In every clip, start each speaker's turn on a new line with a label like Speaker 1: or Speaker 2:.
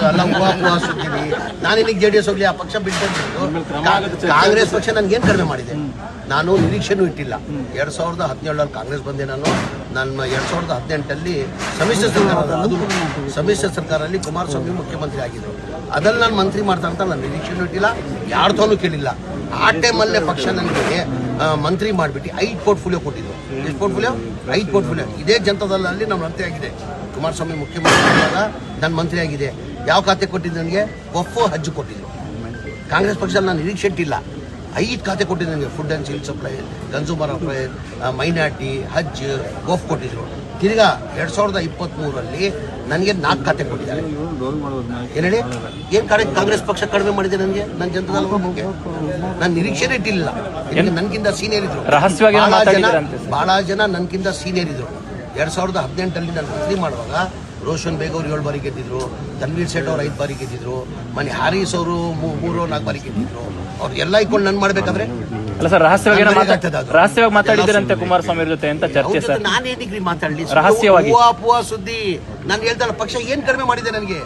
Speaker 1: ಅಲ್ಲ ಹೂವಾ ಸುತ್ತೀವಿ. ನಾನಿಲ್ಲಿಗೆ JDS ಹೋಗ್ಲಿ, ಆ ಪಕ್ಷ ಬಿಟ್ಟು ಕಾಂಗ್ರೆಸ್ ಪಕ್ಷ ನನ್ಗೇನು ಕಡಿಮೆ ಮಾಡಿದೆ? ನಾನು ನಿರೀಕ್ಷೆನೂ ಇಟ್ಟಿಲ್ಲ. 2017 ಕಾಂಗ್ರೆಸ್ ಬಂದೆ ನಾನು 2018 ಸಮ್ಮಿಶ್ರ ಸರ್ಕಾರ, ಅದು ಸಮ್ಮಿಶ್ರ ಸರ್ಕಾರದಲ್ಲಿ ಕುಮಾರಸ್ವಾಮಿ ಮುಖ್ಯಮಂತ್ರಿ ಆಗಿದ್ರು. ಅದ್ರಲ್ಲಿ ನಾನು ಮಂತ್ರಿ ಮಾಡ್ತಾ ಅಂತ ನಾನು ನಿರೀಕ್ಷೆನೂ ಇಟ್ಟಿಲ್ಲ, ಯಾರ್ದೂ ಕೇಳಿಲ್ಲ. ಆ ಟೈಮಲ್ಲೇ ಪಕ್ಷ ನನಗೆ ಮಂತ್ರಿ ಮಾಡಿಬಿಟ್ಟು 5 ಪೋರ್ಟ್ಫೋಲಿಯೋ ಕೊಟ್ಟಿದ್ರು. ಎಷ್ಟು ಪೋರ್ಟ್ಫೋಲಿಯೋ? 5 ಪೋರ್ಟ್ಫೋಲಿಯೋ. ಇದೇ ಜನತಾದಳದಲ್ಲಿ ನಾನು ಮಂತ್ರಿ ಆಗಿದೆ. ಕುಮಾರಸ್ವಾಮಿ ಮುಖ್ಯಮಂತ್ರಿ ಆದಾಗ ನಾನು ಮಂತ್ರಿ ಆಗಿದೆ. ಯಾವ ಖಾತೆ ಕೊಟ್ಟಿದ್ದು ನನಗೆ? ವಫ್, ಹಜ್ ಕೊಟ್ಟಿದ್ರು. ಕಾಂಗ್ರೆಸ್ ಪಕ್ಷದಲ್ಲಿ ನಾನು ನಿರೀಕ್ಷೆ ಇಟ್ಟಿಲ್ಲ. 5 ಖಾತೆ ಕೊಟ್ಟಿದ್ದು ನನಗೆ. Food and civil supply, consumer affair, minority, Haj, Waqf ಕೊಟ್ಟಿದ್ರು. ತಿರ್ಗಾ 2023 ನನಗೆ 4 ಖಾತೆ ಕೊಟ್ಟಿದ್ದಾರೆ. ಏನು ಹೇಳಿ? ಏನು ಕಾಂಗ್ರೆಸ್ ಪಕ್ಷ ಕಡಿಮೆ ಮಾಡಿದೆ ನನಗೆ? ನನ್ನ ಜನತಾದಳ ಬಗ್ಗೆ ನಾನು ನಿರೀಕ್ಷೆನೇ ಇಟ್ಟಿಲ್ಲ. ನನ್ಗಿಂತ ಸೀನಿಯರ್ ಇದ್ರು, ಬಹಳ ಜನ ನನ್ಗಿಂತ ಸೀನಿಯರ್ ಇದ್ರು. 2018 ನಾನು ಮಂತ್ರಿ ಮಾಡುವಾಗ ರೋಷನ್ ಬೇಗ್ ಅವರು 7 ಬಾರಿ ಗೆದ್ದಿದ್ರು, ತನ್ವೀರ್ ಸೇಠ್ ಅವರು 5 ಬಾರಿ ಗೆದ್ದಿದ್ರು, ಮನೆ ಹಾರೀಸ್ ಅವರು 3-4 ಬಾರಿ ಗೆದ್ದಿದ್ರು. ಅವ್ರು ಎಲ್ಲ ಇಟ್ಕೊಂಡು ನಾನು ಮಾಡ್ಬೇಕಾದ್ರೆ
Speaker 2: ಅಲ್ಲ ಸರ್, ರಹಸ್ಯವಾಗಿ ಮಾತಾಡಿದ್ರಂತೆ ಕುಮಾರಸ್ವಾಮಿ ಜೊತೆ ಅಂತ ಚರ್ಚೆ ಸರ್.
Speaker 1: ನಾನೇನಿಗ್ರಿ ಮಾತಾಡಲಿ?
Speaker 2: ರಹಸ್ಯವಾಗಿ
Speaker 1: ಪೂವಾ ಸುದ್ದಿ. ನಾನು ಹೇಳ್ತಾಳೆ ಪಕ್ಷ ಏನ್ ಕಡಿಮೆ ಮಾಡಿದೆ ನನಗೆ?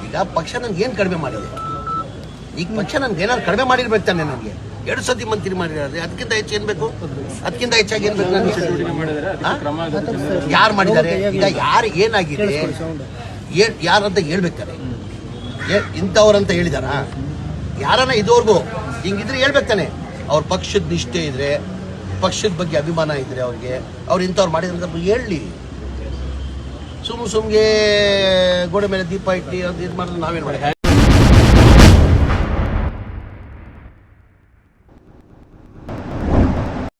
Speaker 1: ಈಗ ಪಕ್ಷ ನನ್ಗೆ ಏನ್ ಕಡಿಮೆ ಮಾಡಿದೆ? ಈಗ ಪಕ್ಷ ನನ್ಗೆ ಏನಾದ್ರು ಕಡಿಮೆ ಮಾಡಿರ್ಬೇಕು ತಾನೆ? ನನಗೆ 2 ಸತಿ ಮಂತ್ರಿ ಮಾಡಿರೋದು, ಅದಕ್ಕಿಂತ ಹೆಚ್ಚು ಏನ್ ಬೇಕು? ಅದಕ್ಕಿಂತ ಹೆಚ್ಚಾಗಿ ಏನ್ ಬೇಕು ನನಗೆ? ಯಾರು ಮಾಡಿದ್ದಾರೆ? ಈಗ ಯಾರು ಏನಾಗಿದೆ ಯಾರಂತ ಹೇಳ್ಬೇಕಾರೆ? ಇಂಥವ್ರಂತ ಹೇಳಿದಾರ? ಯಾರನ್ನ ಇದುವರೆಗೂ ಹಿಂಗಿದ್ರೆ ಹೇಳ್ಬೇಕಾನೆ. ಅವ್ರ ಪಕ್ಷದ ನಿಷ್ಠೆ ಇದ್ರೆ, ಪಕ್ಷದ ಬಗ್ಗೆ ಅಭಿಮಾನ ಇದ್ರೆ ಅವ್ರಿಗೆ, ಅವ್ರು ಇಂಥವ್ರು ಮಾಡಿದ್ರೆ ಹೇಳಿ. ಸುಮ್ಗೆ ಗೋಡೆ ಮೇಲೆ ದೀಪ ಇಟ್ಟು ಅದು ಇದು ಮಾಡಿದ್ರೆ ನಾವೇನು ಮಾಡಿ